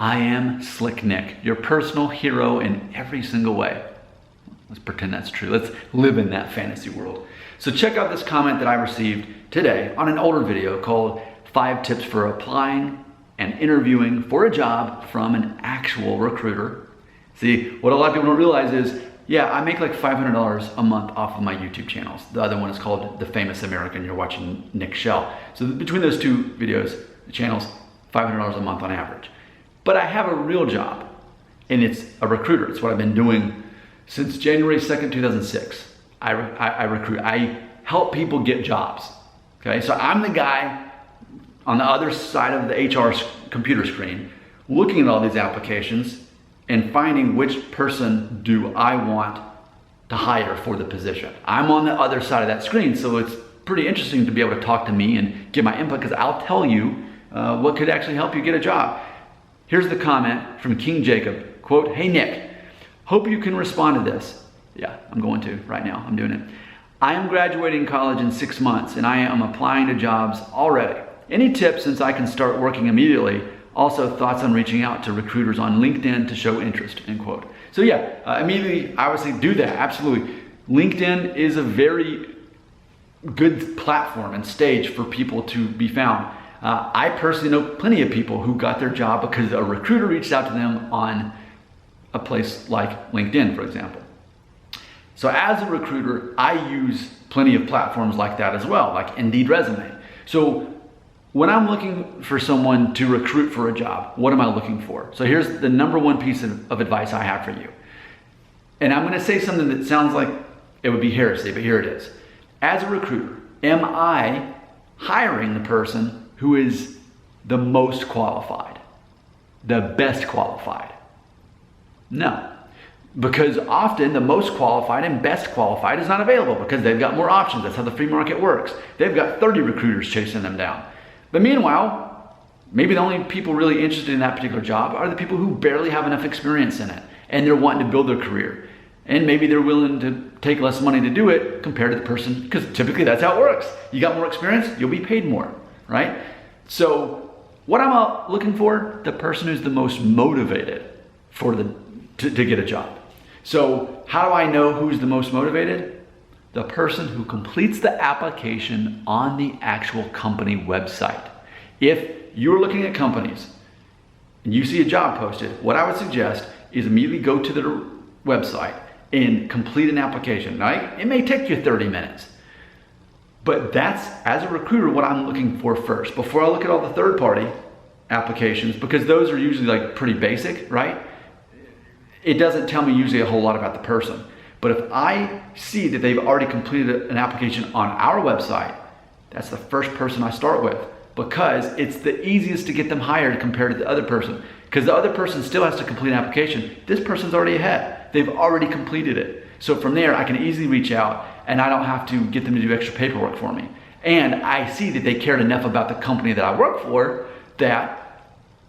I am Slick Nick, your personal hero in every single way. Let's pretend that's true. Let's live in that fantasy world. So check out this comment that I received today on an older video called 5 Tips for Applying and Interviewing for a Job from an Actual Recruiter. See, what a lot of people don't realize is, yeah, I make like $500 a month off of my YouTube channels. The other one is called The Famous American. You're watching Nick Shell. So between those two videos, the channels, $500 a month on average. But I have a real job, and it's a recruiter. It's what I've been doing since January 2nd, 2006. I recruit. I help people get jobs. Okay, so I'm the guy on the other side of the HR computer screen looking at all these applications and finding which person do I want to hire for the position. I'm on the other side of that screen, so it's pretty interesting to be able to talk to me and get my input, because I'll tell you what could actually help you get a job. Here's the comment from King Jacob, quote, "Hey Nick, hope you can respond to this." Yeah, I'm going to right now, I'm doing it. "I am graduating college in 6 months and I am applying to jobs already. Any tips since I can start working immediately? Also thoughts on reaching out to recruiters on LinkedIn to show interest," end quote. So yeah, immediately, obviously do that, absolutely. LinkedIn is a very good platform and stage for people to be found. I personally know plenty of people who got their job because a recruiter reached out to them on a place like LinkedIn, for example. So as a recruiter, I use plenty of platforms like that as well, like Indeed Resume. So when I'm looking for someone to recruit for a job, what am I looking for? So here's the number one piece of advice I have for you. And I'm gonna say something that sounds like it would be heresy, but here it is. As a recruiter, am I hiring the person who is the most qualified, the best qualified? No, because often the most qualified and best qualified is not available because they've got more options. That's how the free market works. They've got 30 recruiters chasing them down. But meanwhile, maybe the only people really interested in that particular job are the people who barely have enough experience in it and they're wanting to build their career. And maybe they're willing to take less money to do it compared to the person, because typically that's how it works. You got more experience, you'll be paid more, right? So what I'm looking for, the person who's the most motivated to get a job. So how do I know who's the most motivated? The person who completes the application on the actual company website. If you're looking at companies and you see a job posted, what I would suggest is immediately go to their website and complete an application. Now, it may take you 30 minutes, but that's, as a recruiter, what I'm looking for first, before I look at all the third-party applications, because those are usually like pretty basic, right? It doesn't tell me usually a whole lot about the person. But if I see that they've already completed an application on our website, that's the first person I start with, because it's the easiest to get them hired compared to the other person. Because the other person still has to complete an application. This person's already ahead. They've already completed it. So from there, I can easily reach out and I don't have to get them to do extra paperwork for me. And I see that they cared enough about the company that I work for that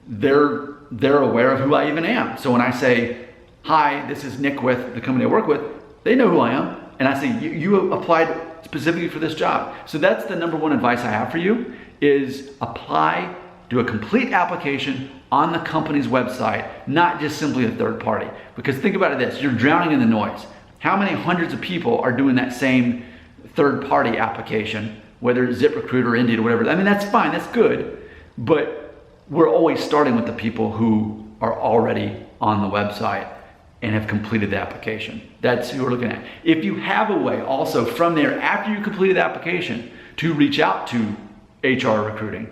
they're aware of who I even am. So when I say, "Hi, this is Nick with the company I work with," they know who I am. And I say, you applied specifically for this job. So that's the number one advice I have for you, is apply, do a complete application on the company's website, not just simply a third party. Because think about it this, you're drowning in the noise. How many hundreds of people are doing that same third party application, whether it's ZipRecruiter or Indeed or whatever? I mean, that's fine, that's good. But we're always starting with the people who are already on the website and have completed the application. That's who we're looking at. If you have a way also from there, after you completed the application, to reach out to HR recruiting,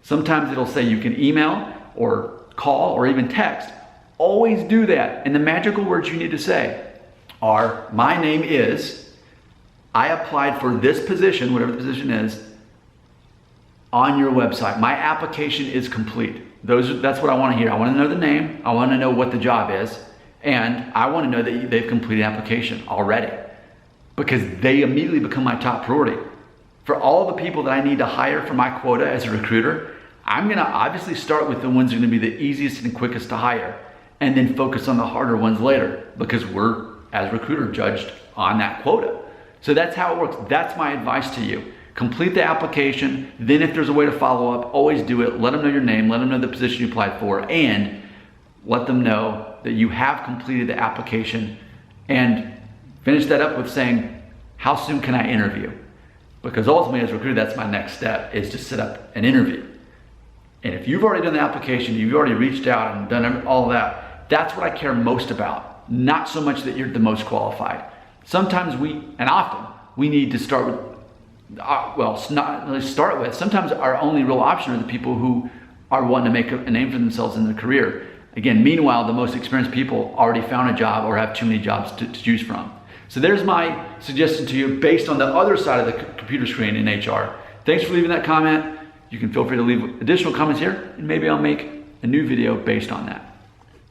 sometimes it'll say you can email or call or even text. Always do that. And the magical words you need to say are, "My name is, I applied for this position," whatever the position is, "on your website. My application is complete." That's what I want to hear. I want to know the name. I want to know what the job is. And I want to know that they've completed an application already, because they immediately become my top priority. For all the people that I need to hire for my quota as a recruiter, I'm going to obviously start with the ones that are going to be the easiest and quickest to hire, and then focus on the harder ones later, because we're, as a recruiter, judged on that quota. So that's how it works. That's my advice to you. Complete the application. Then if there's a way to follow up, always do it. Let them know your name. Let them know the position you applied for. And let them know that you have completed the application, and finish that up with saying, how soon can I interview? Because ultimately as a recruiter, that's my next step, is to set up an interview. And if you've already done the application, you've already reached out and done all of that, that's what I care most about. Not so much that you're the most qualified. Sometimes often we need to start with, sometimes our only real option are the people who are wanting to make a name for themselves in their career. Again, meanwhile, the most experienced people already found a job or have too many jobs to choose from. So there's my suggestion to you based on the other side of the computer screen in HR. Thanks for leaving that comment. You can feel free to leave additional comments here, and maybe I'll make a new video based on that.